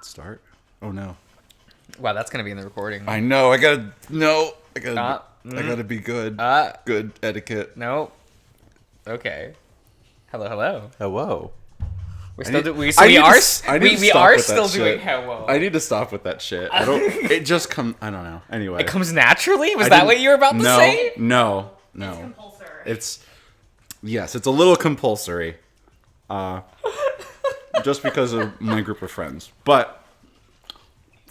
hit start? Oh no. Wow, that's gonna be in the recording. I know. I gotta be good. Good etiquette. No. Okay. Hello. Hello. We're still we are are still doing hello. I need to stop with that shit. I don't. It just comes. I don't know. Anyway. It comes naturally. Was that what you were about to say? No. It's compulsory. Yes. It's a little compulsory. Just because of my group of friends, but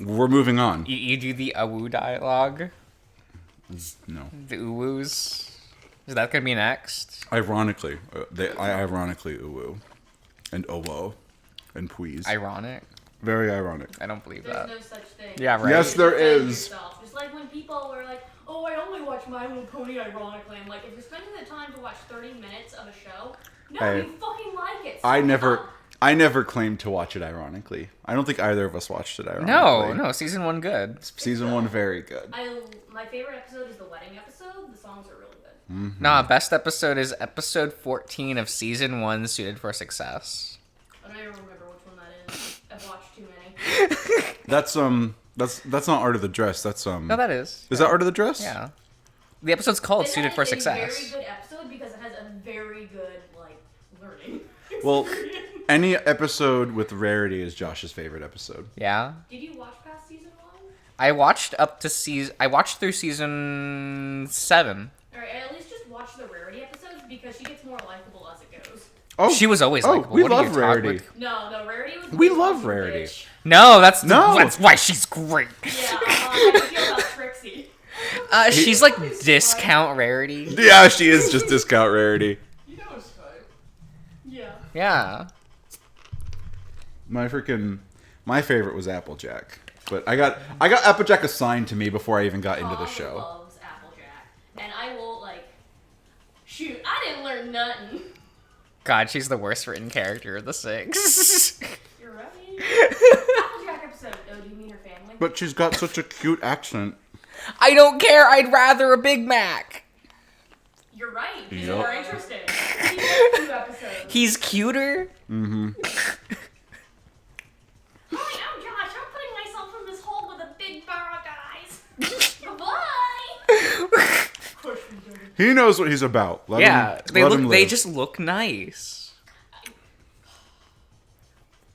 we're moving on. You do the awoo dialogue. No. The uwoos. Is that gonna be next? Ironically, I ironically uwu, and owo, and please. Ironic. Very ironic. I don't believe There's that. no such thing. Yeah, right. Yes, there is. Just like when people were like, "Oh, I only watch My Little Pony ironically." I'm like, if you're spending the time to watch 30 minutes of a show, no, you fucking like it. I never claimed to watch it ironically. I don't think either of us watched it ironically. No, season 1 good. Season 1 very good. My favorite episode is the wedding episode. The songs are really good. Mm-hmm. Nah, best episode is episode 14 of season 1, Suited for Success. I don't even remember which one that is. I've watched too many. That's not Art of the Dress. That's No, that is. Is that Art of the Dress? Yeah. The episode's called It Suited has for a Success. very good episode because it has a very good learning. Well, any episode with Rarity is Josh's favorite episode. Yeah. Did you watch past season 1? I watched through season 7. Alright, at least just watch the Rarity episodes because she gets more likable as it goes. Oh, She was always likable. We What are love you talking Rarity. about? No, Rarity was. We the love bitch. Rarity. No, that's No. why she's great. Yeah, how do you feel about Trixie? She's like discount Rarity. Yeah, she is just discount Rarity. You know it's fine. Yeah. Yeah. My favorite was Applejack, but I got Applejack assigned to me before I even got into the show. Loves Applejack, and I will shoot. I didn't learn nothing. God, she's the worst written character of the 6. You're right. Applejack episode. Oh, do you mean her family? But she's got such a cute accent. I don't care. I'd rather a Big Mac. You're right. He's Yep. more interesting. He did 2 episodes. He's cuter. Mm-hmm. Hi, I'm Josh. I'm putting myself in this hole with a big bar of guys. Goodbye. He knows what he's about. Let him They live. just look nice.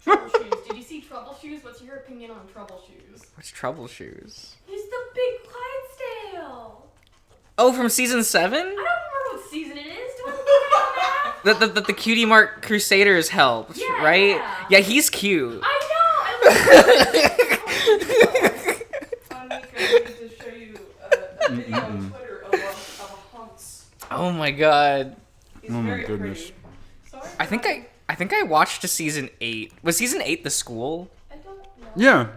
Troubleshoes. Did you see Troubleshoes? What's your opinion on Troubleshoes? What's Trouble Shoes? He's the big Clydesdale. Oh, from season 7? I don't remember what season it is. Do I look at The Cutie Mark Crusaders helped, Yeah, right? yeah. Yeah, he's cute. I know. I need to show you a video on Twitter of a hunks. Oh my god. He's Oh my very goodness. pretty. Sorry, I think I watched to season 8. Was season 8 the school? I don't know. Yeah.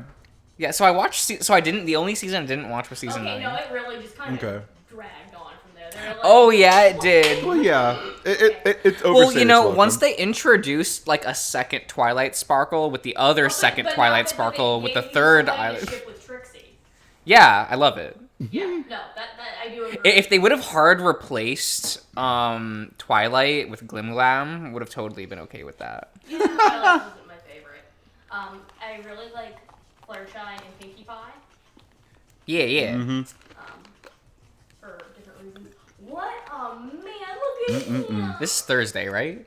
Yeah, so I watched. So I didn't. The only season I didn't watch was season 9. No, it really just kind of Okay. dragged on from there. They're like, Oh yeah, it did. Well, yeah. It Well, you know, overstays once welcome. they introduced like a second Twilight Sparkle with the other second but Twilight now that Sparkle they with the gave you third somebody to island. ship with Trixie. Yeah, I love it. Yeah, no, that I do agree. If they would have hard replaced Twilight with Glim Glam, would have totally been okay with that. Even Twilight wasn't my favorite. I really like Fluttershy and Pinkie Pie. Yeah, yeah. Mm-hmm. For different reasons. What a man! Look at him. This is Thursday, right?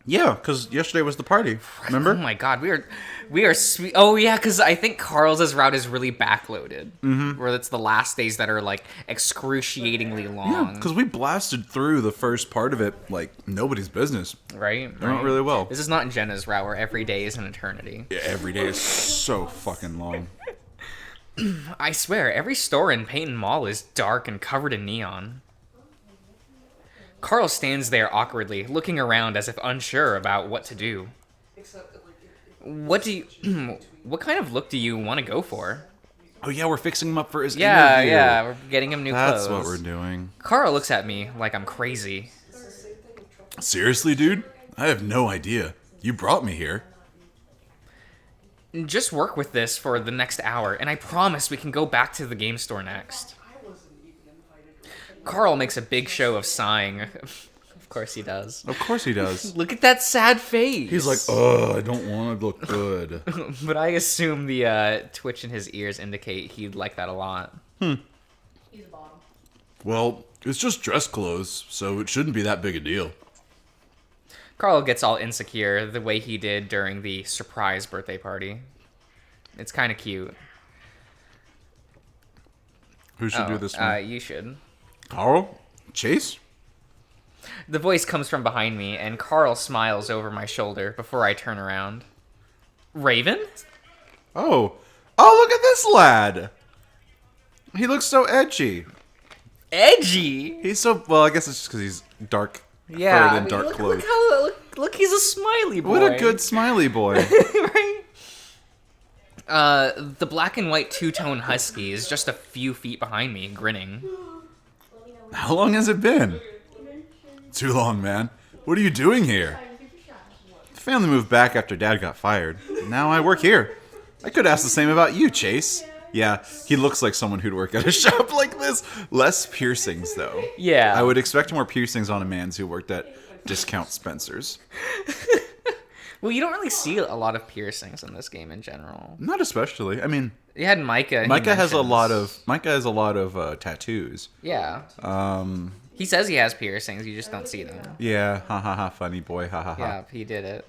Yeah, because yesterday was the party. Remember? Oh my god, we are sweet. Oh yeah, because I think Carl's route is really backloaded, where it's the last days that are like excruciatingly Yeah, long. because we blasted through the first part of it like nobody's business. Right? They went really well. This is not Jenna's route where every day is an eternity. Yeah, every day is so fucking long. I swear, every store in Peyton Mall is dark and covered in neon. Carl stands there awkwardly, looking around as if unsure about what to do. except that, like, What kind of look do you want to go for? Oh yeah, we're fixing him up for his Yeah, interview. yeah, we're getting him new That's clothes. what we're doing. Carl looks at me like I'm crazy. Seriously, dude? I have no idea. You brought me here. Just work with this for the next hour, and I promise we can go back to the game store next. Carl makes a big show of sighing. Of course he does. Of course he does. Look at that sad face. He's like, ugh, I don't want to look good. But I assume the twitch in his ears indicate he'd like that a lot. He's a bottom. Well, it's just dress clothes, so it shouldn't be that big a deal. Carl gets all insecure the way he did during the surprise birthday party. It's kind of cute. Who should do this one? You should. Carl? Chase? The voice comes from behind me, and Carl smiles over my shoulder before I turn around. Raven? Oh, look at this lad. He looks so edgy. Edgy? He's so, well, I guess it's just because he's dark. Yeah, Covered in dark clothes. Look, he's a smiley boy. What a good smiley boy. Right? The black and white two-tone husky is just a few feet behind me, grinning. How long has it been? Too long, man. What are you doing here? The family moved back after Dad got fired. Now I work here. I could ask the same about you, Chase. Yeah, he looks like someone who'd work at a shop like this. Less piercings, though. Yeah. I would expect more piercings on a man who worked at Discount Spencer's. Well, you don't really see a lot of piercings in this game in general. Not especially. I mean, You had Micah. Micah has a lot of tattoos. Yeah. He says he has piercings. You just don't see them. Yeah, ha ha ha, funny boy, ha ha ha. Yeah, he did it.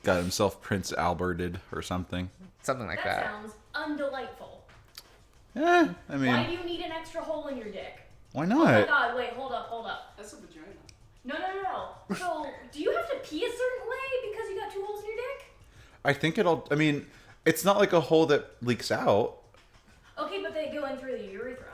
Got himself Prince Alberted or something. Something like That that. sounds undelightful. I Why mean, do you need an extra hole in your dick? why Oh my not? god, wait, hold up. That's a vagina. No. So, do you have to pee a certain way because you got 2 holes in your dick? I mean, it's not like a hole that leaks out. Okay, but they go in through the urethra.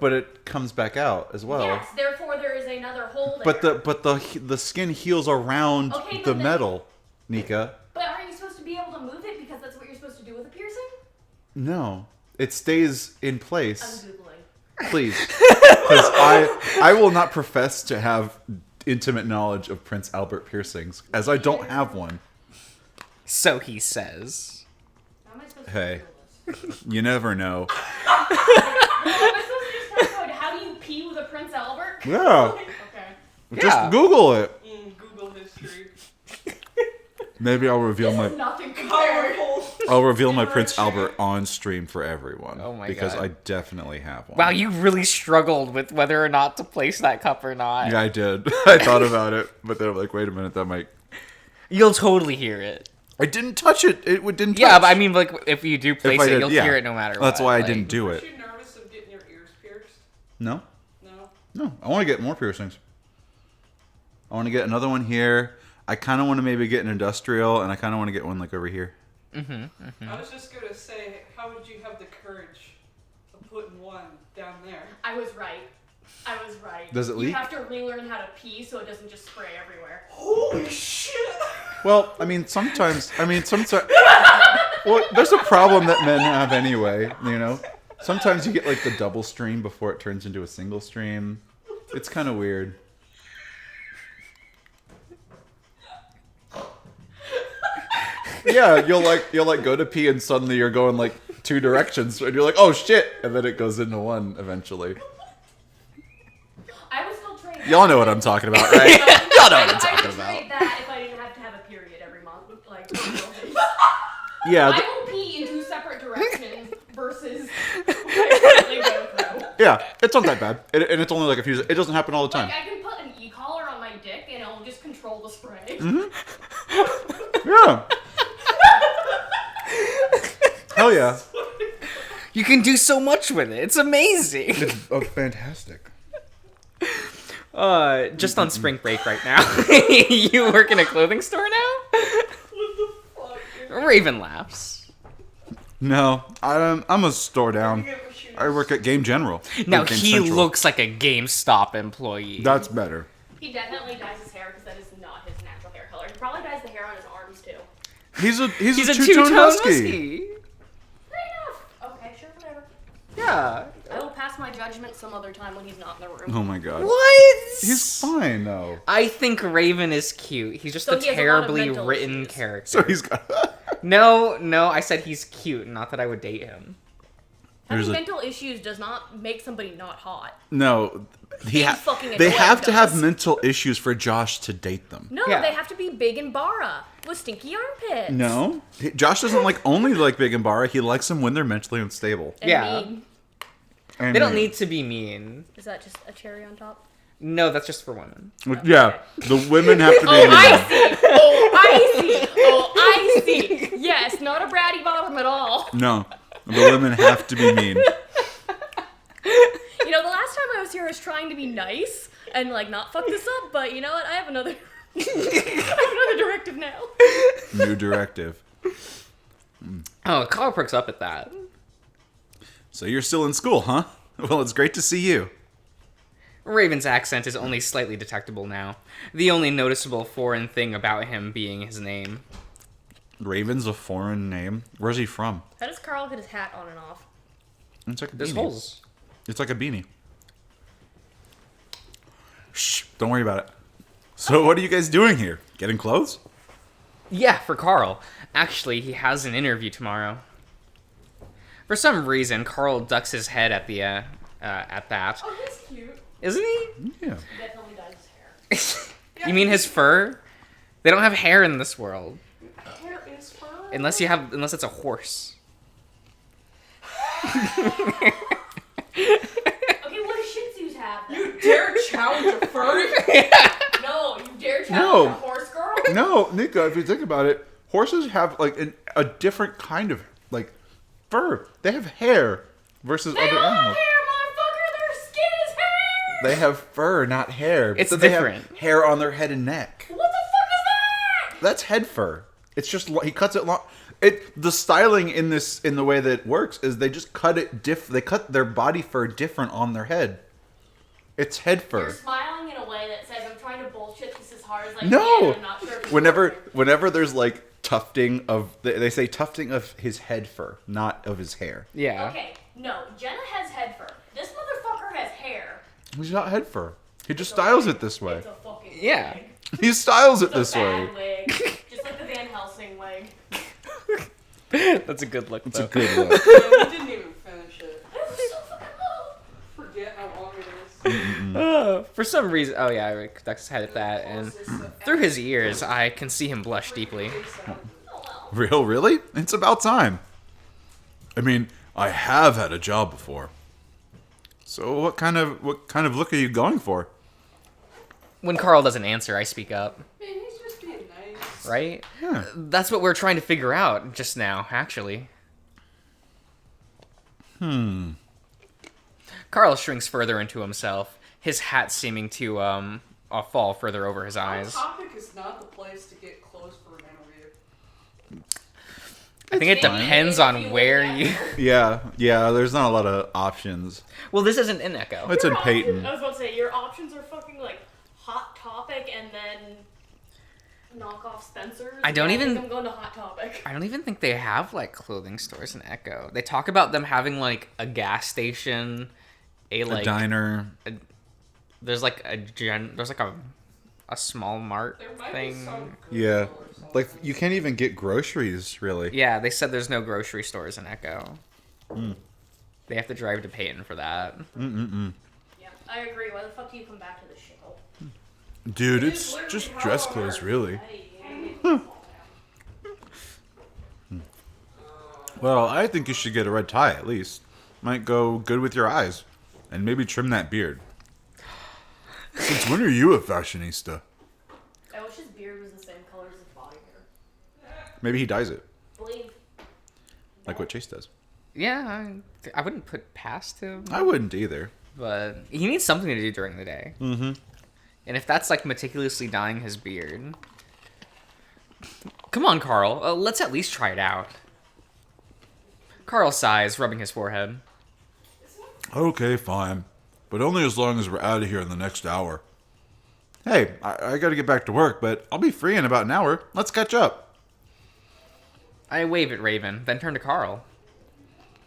But it comes back out as well. Yes, therefore there is another hole there. But the skin heals around Okay, but the then- metal, Nika. But aren't you supposed to be able to move it because that's what you're supposed to do with a piercing? No, it stays in I'm place. Googling. Please, because I will not profess to have intimate knowledge of Prince Albert piercings, as I don't have one. So he says. How am I supposed Hey. to Google this? You never know. Am I supposed to just type out how do you pee with a Prince Albert? Yeah, Okay. Yeah. just Google it. Google history. Maybe I'll reveal This my is nothing compared. Prince Albert on stream for everyone. Oh my because God. I definitely have one. Wow, you really struggled with whether or not to place that cup or not. Yeah, I did. I thought about it, but they're like, wait a minute, that might. You'll totally hear it. I didn't touch it. It didn't. Yeah, touch. but I mean, like, if you do place I it, did, you'll yeah. hear it no matter what. That's why I Like, didn't do Aren't it. you nervous of getting your ears pierced? No, No. I want to get more piercings. I want to get another one here. I kind of want to maybe get an industrial, and I kind of want to get one like over here. I was just gonna say, how would you have the courage of putting one down there? I was right. Does it leak? You have to relearn how to pee so it doesn't just spray everywhere. Holy shit! Well, sometimes. Well, there's a problem that men have anyway. You know, sometimes you get like the double stream before it turns into a single stream. It's kind of weird. Yeah, you'll like go to pee and suddenly you're going like 2 directions and you're like, oh shit, and then it goes into one eventually. I was still trained. Y'all know what I'm talking about, right? Y'all know what I'm I talking would about. trade that if I didn't have to have a period every month. Like, Yeah, I will pee in 2 separate directions versus they go through. yeah, it's not that bad, and it's only like a few. It doesn't happen all the time. Like, I can put an e-collar on my dick and it'll just control the spray. Yeah. Hell yeah. You can do so much with it. It's amazing. It's fantastic. Just on spring break right now. You work in a clothing store now? What the fuck? Raven laughs. No, I'm a store down. I work at Game General. Now Or Game he Central. looks like a GameStop employee. That's better. He definitely dyes his hair because that is not his natural hair color. He probably dyes the hair on his arms too. He's a He's a two-tone two-tone husky. Fair enough. Okay, sure, whatever. Yeah. I will pass my judgment some other time when he's not in the room. Oh my god. What? He's fine though. I think Raven is cute. He's just So a he has a lot of terribly mental written issues. character. So he's got. No, I said he's cute, not that I would date him. There's Having a mental issues does not make somebody not hot. no. Being fucking They annoying have to have does. mental issues for Josh to date them. No, Yeah. they have to be big and bara with stinky armpits. No, Josh doesn't only like Big and Bara. He likes them when they're mentally unstable. And Yeah. mean. And They don't need to be mean. Is that just a cherry on top? No, that's just for women. Yeah, the women have to be. Oh, mean. I see. Oh, I see. Oh, I see. Yes, not a bratty bottom at all. No, the women have to be mean. You know, the last time I was here, I was trying to be nice and like not fuck this up. But you know what? I have another. I have another directive now. New directive. Oh, Carl perks up at that. So you're still in school, huh? Well, it's great to see you. Raven's accent is only slightly detectable now. The only noticeable foreign thing about him being his name. Raven's a foreign name. Where's he from? How does Carl get his hat on and off? It's like a There's beanie. holes. It's like a beanie. Shh, don't worry about it. So what are you guys doing here? Getting clothes? Yeah, for Carl. Actually, he has an interview tomorrow. For some reason, Carl ducks his head at the at that. Oh, he's cute. Isn't he? Yeah. Definitely dyes his hair. You mean his fur? They don't have hair in this world. Hair is fur. Unless it's a horse. Okay, what do Shih Tzus have then? You dare challenge a furry? No, you dare challenge No. a horse girl? No, Nika, if you think about it, horses have a different kind of fur. They have hair versus They other all have animals. hair, motherfucker! Their skin is hair! They have fur, not hair. It's So they different. have hair on their head and neck. What the fuck is that? That's head fur. It's just he cuts it long. The styling in the way that it works is they just cut it They cut their body fur different on their head. It's head You're fur. smiling in a way that says, I'm trying to bullshit this as hard as I No. can, and I'm not sure if it's working. Whenever there's tufting of they say tufting of his head fur, not of his hair. Yeah. Okay, no, Jenna has head fur. This motherfucker has hair. He's not head fur. He just styles it this way. It's a fucking Yeah. wig. He styles it It's a this way. bad wig. Just like the Van Helsing wig. That's a good look. It's though. a good look. Yeah, we didn't even finish it. It was so fucking low. Forget how long it is. For some reason, oh yeah, I ducks his head at that, and through his ears, I can see him blush deeply. Oh well. Really? It's about time. I mean, I have had a job before. So what kind of look are you going for? When Carl doesn't answer, I speak up. Man, he's just being nice. Right? Yeah. That's what we're trying to figure out just now, actually. Carl shrinks further into himself, his hat seeming to fall further over his Our eyes. topic is not the place to get clothes for an interview. I think it depends on where you. Yeah, there's not a lot of options. Well, this isn't in Echo. It's in Your Peyton. options- I was about to say, your options are fucking like Hot Topic and then knockoff Spencer's. I don't even- think I'm going to Hot Topic. I don't even think they have like clothing stores in Echo. They talk about them having like a gas station, a A diner. there's like a small mart There might thing. be some Yeah. Google or something. Like you can't even get groceries really. Yeah, they said there's no grocery stores in Echo. They have to drive to Peyton for that. Yeah, I agree. Why the fuck do you come back to this shithole? Dude, It it's is literally just how dress it clothes works. really. Hey, Well, I think you should get a red tie at least. Might go good with your eyes. And maybe trim that beard. Since when are you a fashionista? I wish his beard was the same color as his body hair. Maybe he dyes it. Believe. Like what Chase does. Yeah, I wouldn't put past him, I wouldn't either. but he needs something to do during the day. Mm-hmm. And if that's like meticulously dyeing his beard, come on, Carl, let's at least try it out. Carl sighs, rubbing his forehead. Okay, fine. But only as long as we're out of here in the next hour. Hey, I gotta get back to work, but I'll be free in about an hour. Let's catch up. I wave at Raven, then turn to Carl.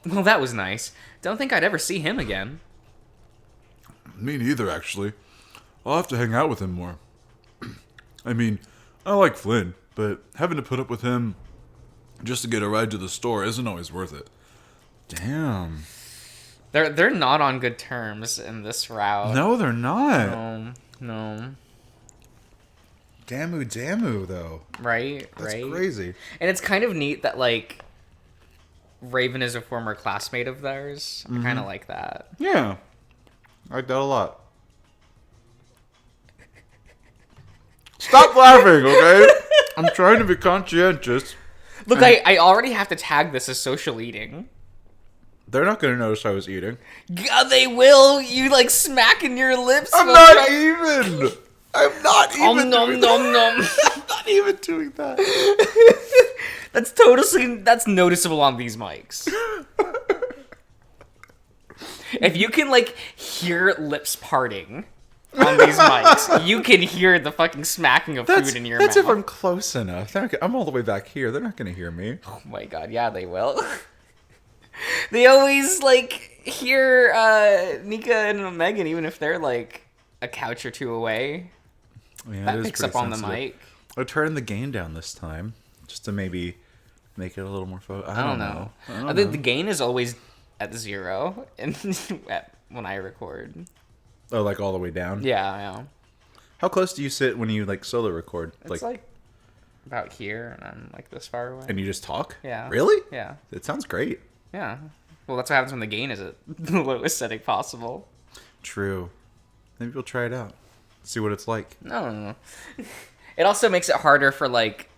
Well, that was nice. Don't think I'd ever see him again. Me neither, actually. I'll have to hang out with him more. I mean, I like Flynn, but having to put up with him just to get a ride to the store isn't always worth it. Damn. They're not on good terms in this route. No, they're not. No. Damu, though. Right? That's right. crazy. And it's kind of neat that, like, Raven is a former classmate of theirs. I kind of like that. Yeah. I like that a lot. Stop laughing, okay? I'm trying to be conscientious. Look, I already have to tag this as social eating. They're not going to notice I was eating. God, they will. You, like, smacking your lips. I'm not even. I'm not even Nom, nom, nom. I'm not even doing that. That's noticeable on these mics. If you can, like, hear lips parting on these mics, you can hear the fucking smacking of food in your mouth. That's if I'm close enough. I'm all the way back here. They're not going to hear me. Oh my god, yeah, they will. They always, like, hear Nika and Megan, even if they're, like, a couch or two away. Yeah, That it is picks up pretty on the sensitive. mic. I turned the gain down this time, just to maybe make it a little more focused. I don't know. I think the gain is always at 0 when I record. Oh, like all the way down? Yeah. How close do you sit when you like solo record? It's like about here, and I'm like this far away. And you just talk? Yeah. Really? Yeah. It sounds great. Yeah. Well, that's what happens when the gain is at the lowest setting possible. True. Maybe we'll try it out. See what it's like. No. It also makes it harder for, like,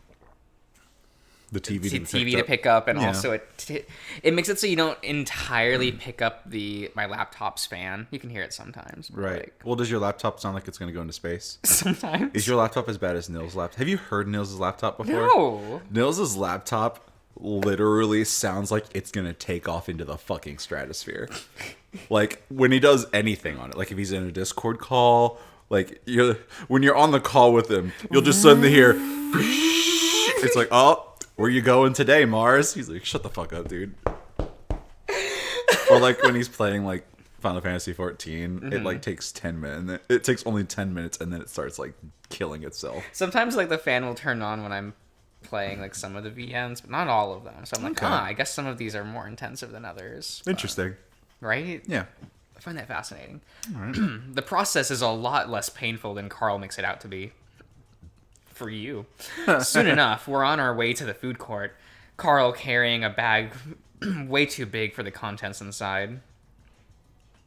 The TV to pick up, and Yeah. also it makes it so you don't entirely pick up my laptop's fan. You can hear it sometimes. But, Right. like, Well, does your laptop sound like it's going to go into space? sometimes. Is your laptop as bad as Nils' laptop? Have you heard Nils' laptop before? No. Nils' laptop literally sounds like it's going to take off into the fucking stratosphere. Like, when he does anything on it. Like, if he's in a Discord call, like, when you're on the call with him, you'll just suddenly hear... It's like, oh, where you going today, Mars? He's like, shut the fuck up, dude. Or, like, when he's playing, like, Final Fantasy 14, it, like, takes 10 minutes. It takes only 10 minutes, and then it starts, like, killing itself. Sometimes, like, the fan will turn on when I'm playing, like, some of the VMs, but not all of them. So I'm like, Okay. I guess some of these are more intensive than others. Interesting. Right? Yeah. I find that fascinating. All right. The process is a lot less painful than Carl makes it out to be. For you. Soon enough, we're on our way to the food court. Carl carrying a bag way too big for the contents inside.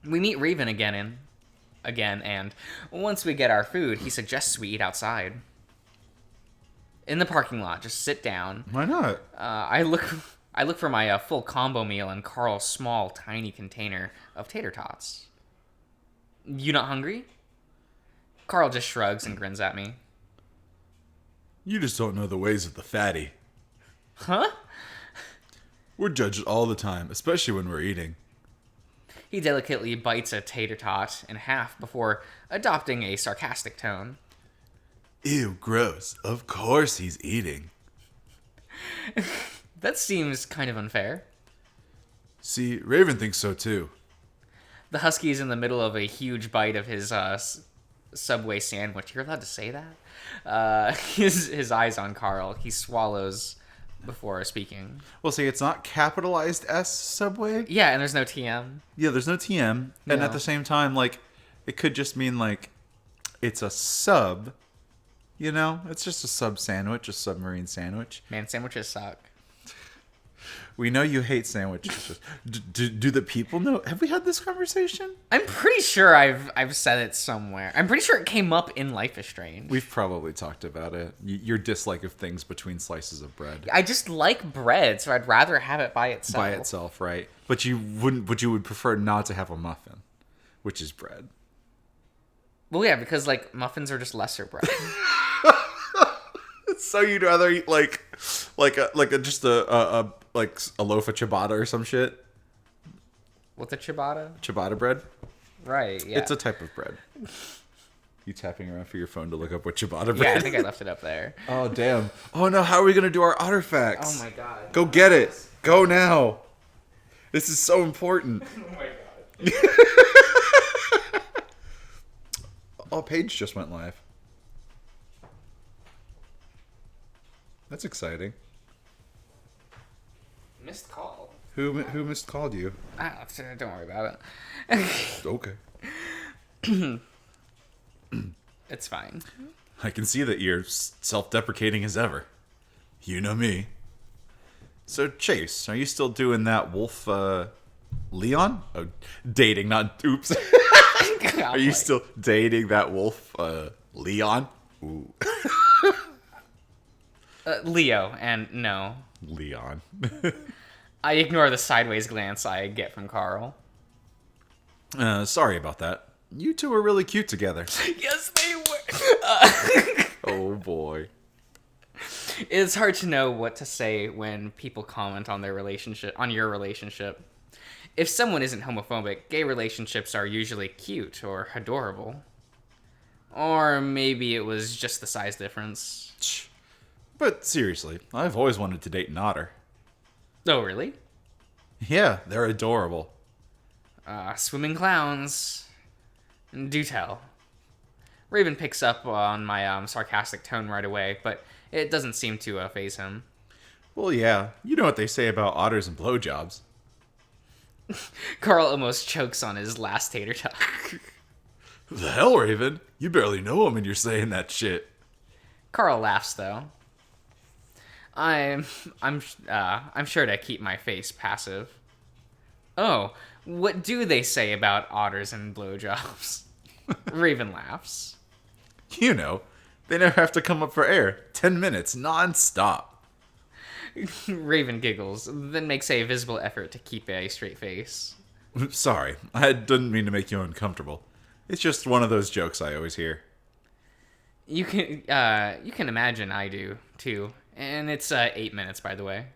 We meet Raven again, and once we get our food, he suggests we eat outside. In the parking lot, just sit down. Why not? I look for my full combo meal in Carl's small, tiny container of tater tots. You not hungry? Carl just shrugs and grins at me. You just don't know the ways of the fatty. Huh? We're judged all the time, especially when we're eating. He delicately bites a tater tot in half before adopting a sarcastic tone. Ew, gross. Of course he's eating. That seems kind of unfair. See, Raven thinks so too. The husky is in the middle of a huge bite of his Subway sandwich. You're allowed to say that? His eyes on Carl. He swallows before speaking. Well, see, it's not capitalized S Subway. Yeah, and there's no TM. Yeah, there's no TM. And No. at the same time, like, it could just mean, like, it's a sub. You know? It's just a sub sandwich, a submarine sandwich. Man, sandwiches suck. We know you hate sandwiches. Do the people know? Have we had this conversation? I'm pretty sure I've said it somewhere. I'm pretty sure it came up in Life is Strange. We've probably talked about it. Your dislike of things between slices of bread. I just like bread, so I'd rather have it by itself. By itself, right? But you would prefer not to have a muffin, which is bread. Well, yeah, because like muffins are just lesser bread. So you'd rather eat like just a loaf of ciabatta or some shit? What's a ciabatta? Ciabatta bread? Right, yeah. It's a type of bread. You tapping around for your phone to look up what ciabatta bread? Yeah, I think I left it up there. Oh damn! Oh no! How are we gonna do our otter facts? Oh my god. Go get it! Go now! This is so important. Oh my god. Oh, Paige just went live. That's exciting. Missed call. Who missed called you? Ah, don't worry about it. Okay. It's fine. I can see that you're self-deprecating as ever. You know me. So, Chase, are you still doing that wolf, Leon? Oh, dating, not... Oops. Are you still dating that wolf, Leon? Ooh. Leo, and no. Leon. I ignore the sideways glance I get from Carl. Sorry about that. You two are really cute together. Yes, they were. Oh, boy. It's hard to know what to say when people comment on your relationship. If someone isn't homophobic, gay relationships are usually cute or adorable. Or maybe it was just the size difference. But seriously, I've always wanted to date an otter. Oh, really? Yeah, they're adorable. Swimming clowns. Do tell. Raven picks up on my sarcastic tone right away, but it doesn't seem to faze him. Well, yeah, you know what they say about otters and blowjobs. Carl almost chokes on his last tater tot. The hell, Raven? You barely know him and you're saying that shit. Carl laughs, though. I'm sure to keep my face passive. Oh, what do they say about otters and blowjobs? Raven laughs. You know, they never have to come up for air. 10 minutes, non-stop. Raven giggles, then makes a visible effort to keep a straight face. Sorry, I didn't mean to make you uncomfortable. It's just one of those jokes I always hear. You can imagine I do, too. And it's 8 minutes, by the way.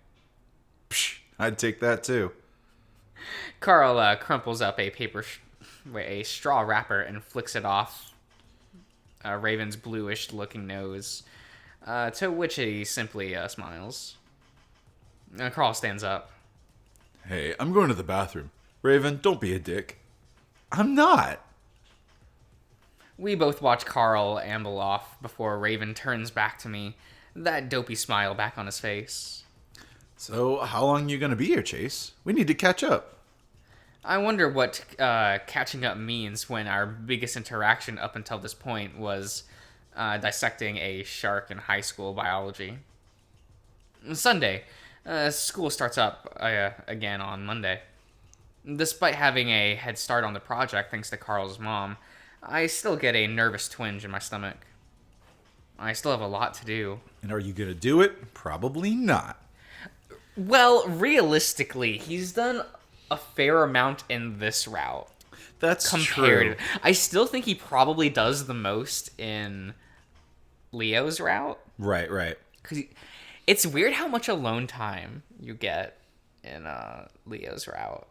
Psh, I'd take that too. Carl crumples up a straw wrapper and flicks it off Raven's bluish-looking nose, to which he simply smiles. Carl stands up. Hey, I'm going to the bathroom. Raven, don't be a dick. I'm not. We both watch Carl amble off before Raven turns back to me, that dopey smile back on his face. So, how long are you going to be here, Chase? We need to catch up. I wonder what catching up means when our biggest interaction up until this point was dissecting a shark in high school biology. Sunday. School starts up again on Monday. Despite having a head start on the project thanks to Carl's mom, I still get a nervous twinge in my stomach. I still have a lot to do. And are you going to do it? Probably not. Well, realistically, he's done a fair amount in this route. That's compared. true. I still think he probably does the most in Leo's route. Right. Because it's weird how much alone time you get in Leo's route.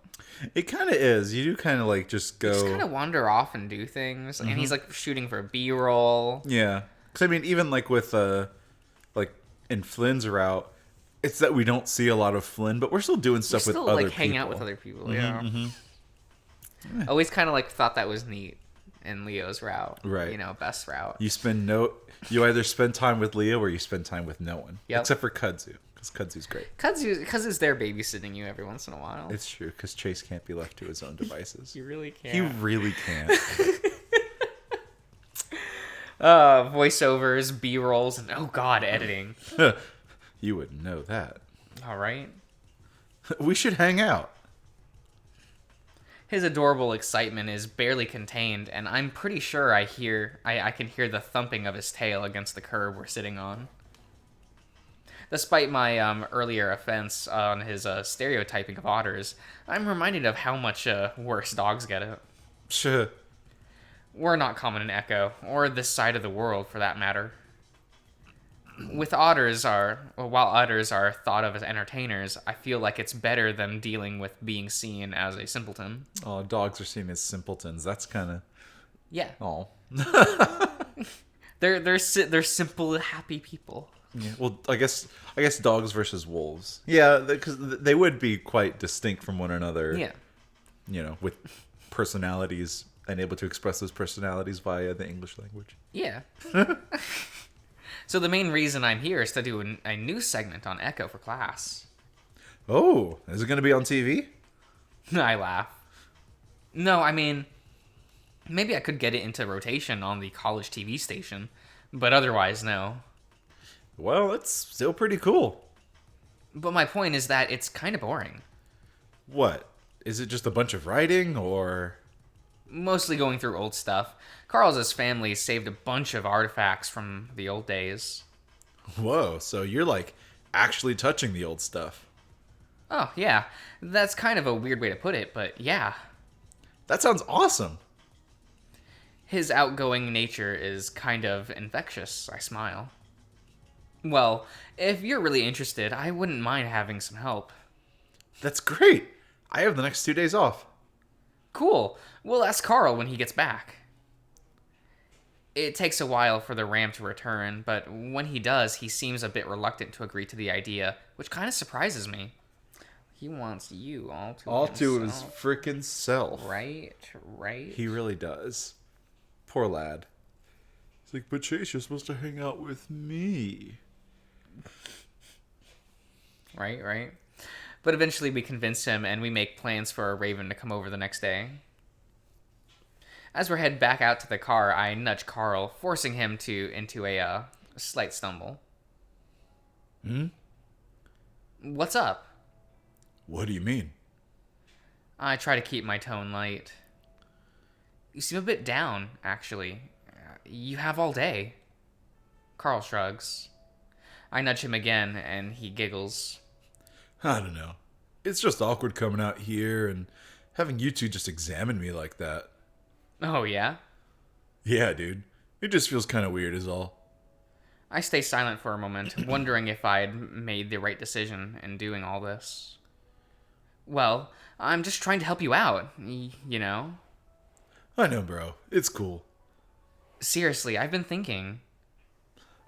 It kind of is. You do kind of like just go... You just kind of wander off and do things. Mm-hmm. And he's like shooting for B-roll. Yeah. Because I mean, even like with like in Flynn's route, it's that we don't see a lot of Flynn, but we're still doing stuff with other people. Like hang out with other people, yeah. Mm-hmm. Always kind of like thought that was neat in Leo's route. Right. You know, best route. You either spend time with Leo or you spend time with no one. Yep. Except for Kudzu. Because Kudzu's great. Kudzu's there babysitting you every once in a while. It's true, because Chase can't be left to his own devices. You really can't. He really can't. Voiceovers, B-rolls, and oh god, editing. You wouldn't know that. All right. We should hang out. His adorable excitement is barely contained, and I'm pretty sure I can hear the thumping of his tail against the curb we're sitting on. Despite my earlier offense on his stereotyping of otters, I'm reminded of how much worse dogs get it. Sure. We're not common in Echo, or this side of the world for that matter. While otters are thought of as entertainers, I feel like it's better than dealing with being seen as a simpleton. Oh, dogs are seen as simpletons. That's kind of... Yeah. Oh. They're simple, happy people. Yeah. Well, I guess dogs versus wolves. Yeah, because they would be quite distinct from one another. Yeah. You know, with personalities and able to express those personalities via the English language. Yeah. So the main reason I'm here is to do a new segment on Echo for class. Oh, is it going to be on TV? I laugh. No, I mean, maybe I could get it into rotation on the college TV station, but otherwise, no. Well, that's still pretty cool. But my point is that it's kind of boring. What? Is it just a bunch of writing, or... Mostly going through old stuff. Carl's family saved a bunch of artifacts from the old days. Whoa, so you're like actually touching the old stuff. Oh, yeah. That's kind of a weird way to put it, but yeah. That sounds awesome. His outgoing nature is kind of infectious, I smile. Well, if you're really interested, I wouldn't mind having some help. That's great. I have the next 2 days off. Cool. We'll ask Carl when he gets back. It takes a while for the ram to return, but when he does, he seems a bit reluctant to agree to the idea, which kind of surprises me. He wants you all to his himself. freaking self. Right? He really does. Poor lad. He's like, but Chase, you're supposed to hang out with me. Right. But eventually we convince him and we make plans for Raven to come over the next day. As we're headed back out to the car, I nudge Carl, forcing him into a slight stumble. What's up? What do you mean? I try to keep my tone light. You seem a bit down, actually. You have all day. Carl shrugs. I nudge him again, and he giggles. I don't know. It's just awkward coming out here and having you two just examine me like that. Oh, yeah? Yeah, dude. It just feels kind of weird is all. I stay silent for a moment, wondering if I'd made the right decision in doing all this. Well, I'm just trying to help you out, you know? I know, bro. It's cool. Seriously, I've been thinking.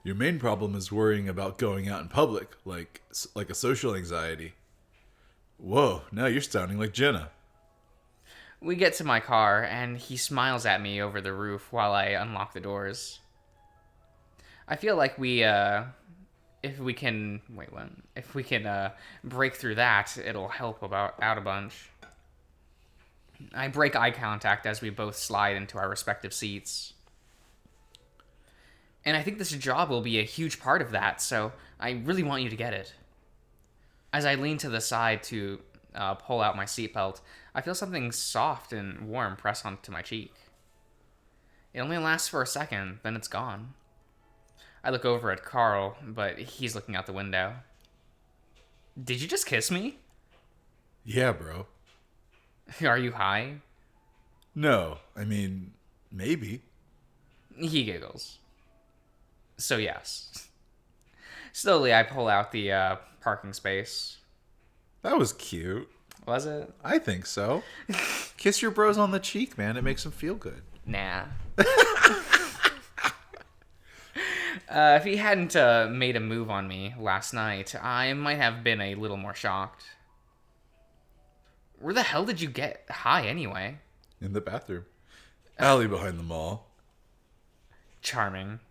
Your main problem is worrying about going out in public, like a social anxiety. Whoa, now you're sounding like Jenna. We get to my car, and he smiles at me over the roof while I unlock the doors. I feel like if we can break through that, it'll help out a bunch. I break eye contact as we both slide into our respective seats. And I think this job will be a huge part of that, so I really want you to get it. As I lean to the side to pull out my seatbelt, I feel something soft and warm press onto my cheek. It only lasts for a second, then it's gone. I look over at Carl, but he's looking out the window. Did you just kiss me? Yeah, bro. Are you high? No, I mean, maybe. He giggles. So yes. Slowly, I pull out the parking space. That was cute. Was it? I think so. Kiss your bros on the cheek, man. It makes them feel good. Nah. If he hadn't made a move on me last night, I might have been a little more shocked. Where the hell did you get high anyway? In the bathroom. Alley behind the mall. Charming.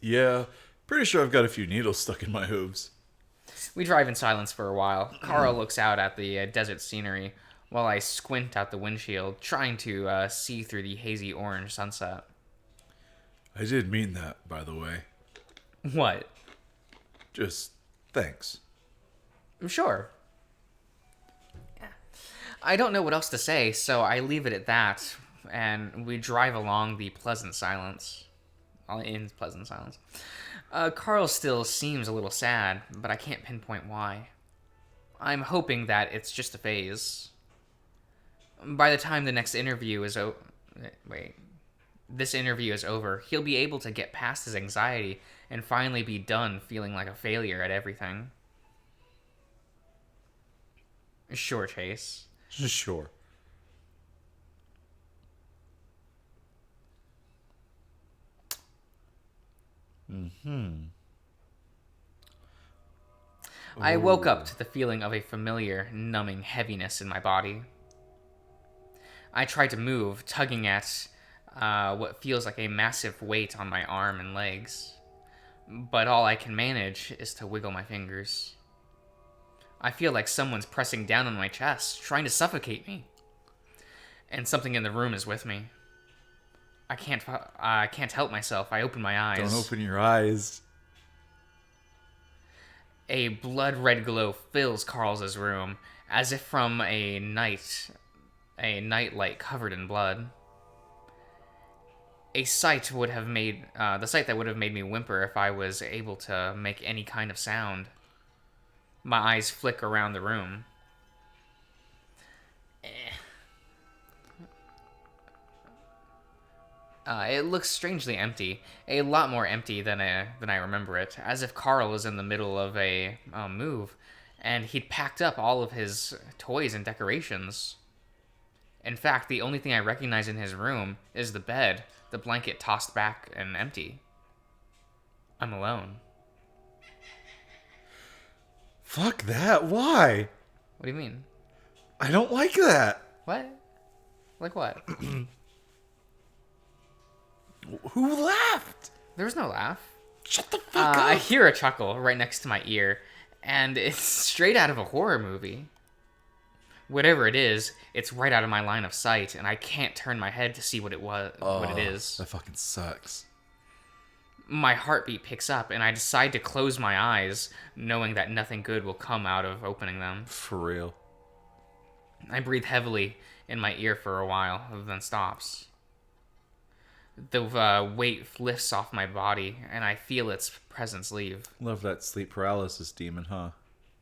Yeah, pretty sure I've got a few needles stuck in my hooves. We drive in silence for a while. Carl looks out at the desert scenery while I squint out the windshield, trying to see through the hazy orange sunset. I did mean that, by the way. What? Just thanks. Sure. I don't know what else to say, so I leave it at that, and we drive along the pleasant silence. In pleasant silence. Carl still seems a little sad, but I can't pinpoint why. I'm hoping that it's just a phase. By the time the next interview is this interview is over, he'll be able to get past his anxiety and finally be done feeling like a failure at everything. Sure, Chase. Sure. I woke up to the feeling of a familiar, numbing heaviness in my body. I try to move, tugging at what feels like a massive weight on my arm and legs. But all I can manage is to wiggle my fingers. I feel like someone's pressing down on my chest, trying to suffocate me. And something in the room is with me. I can't help myself. I open my eyes. Don't open your eyes. A blood-red glow fills Carl's room, as if from a nightlight covered in blood. The sight that would have made me whimper if I was able to make any kind of sound. My eyes flick around the room. It looks strangely empty, a lot more empty than I remember it, as if Carl was in the middle of a move, and he'd packed up all of his toys and decorations. In fact, the only thing I recognize in his room is the bed, the blanket tossed back and empty. I'm alone. Fuck that. Why? What do you mean? I don't like that. What? Like what? Who laughed? There was no laugh. Shut the fuck I up. hear a chuckle right next to my ear, and it's straight out of a horror movie. Whatever it is, it's right out of my line of sight, and I can't turn my head to see what it is. That fucking sucks. My heartbeat picks up, and I decide to close my eyes, knowing that nothing good will come out of opening them. For real. I breathe heavily in my ear for a while, then stops. The weight lifts off my body, and I feel its presence leave. Love that sleep paralysis demon, huh?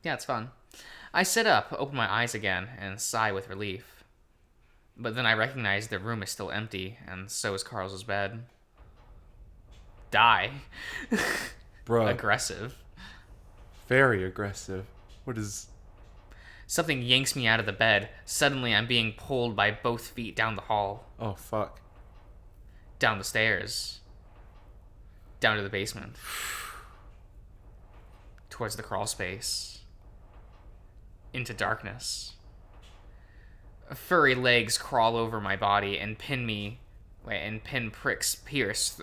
Yeah, it's fun. I sit up, open my eyes again, and sigh with relief. But then I recognize the room is still empty, and so is Carl's bed. Die. Bro. Aggressive. Very aggressive. What is... Something yanks me out of the bed. Suddenly, I'm being pulled by both feet down the hall. Oh, fuck. Down the stairs. Down to the basement. Towards the crawl space. Into darkness. Furry legs crawl over my body and pin pricks pierce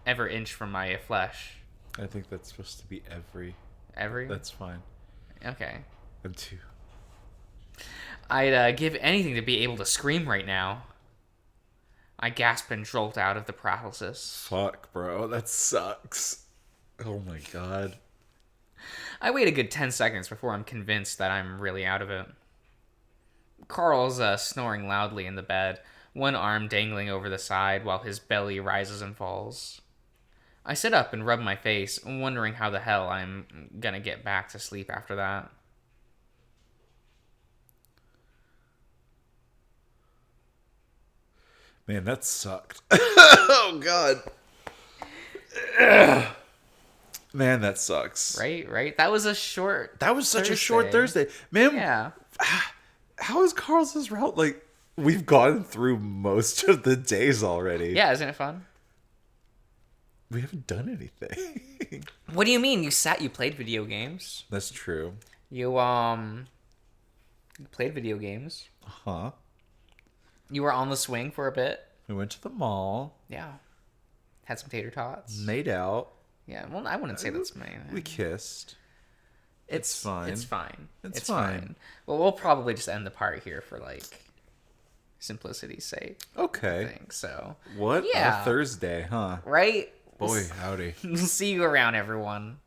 every inch from my flesh. I think that's supposed to be every. Every? That's fine. Okay. And two. I'd give anything to be able to scream right now. I gasp and jolt out of the paralysis. Fuck, bro. That sucks. Oh my god. I wait a good 10 seconds before I'm convinced that I'm really out of it. Carl's snoring loudly in the bed, one arm dangling over the side while his belly rises and falls. I sit up and rub my face, wondering how the hell I'm gonna get back to sleep after that. Man, that sucked. Oh god. Man, that sucks. Right? That was a short That was such a short Thursday. Man, Yeah. how is Carl's route? Like, we've gone through most of the days already. Yeah, isn't it fun? We haven't done anything. What do you mean? You played video games. That's true. You played video games. Huh? You were on the swing for a bit. We went to the mall. Yeah. Had some tater tots. Made out. Yeah, well, I wouldn't say that's my... We kissed. It's fine. It's fine. It's fine. Well, we'll probably just end the part here for, like, simplicity's sake. Okay. I think so. What Yeah. a Thursday, huh? Right? Boy, howdy. We'll see you around, everyone.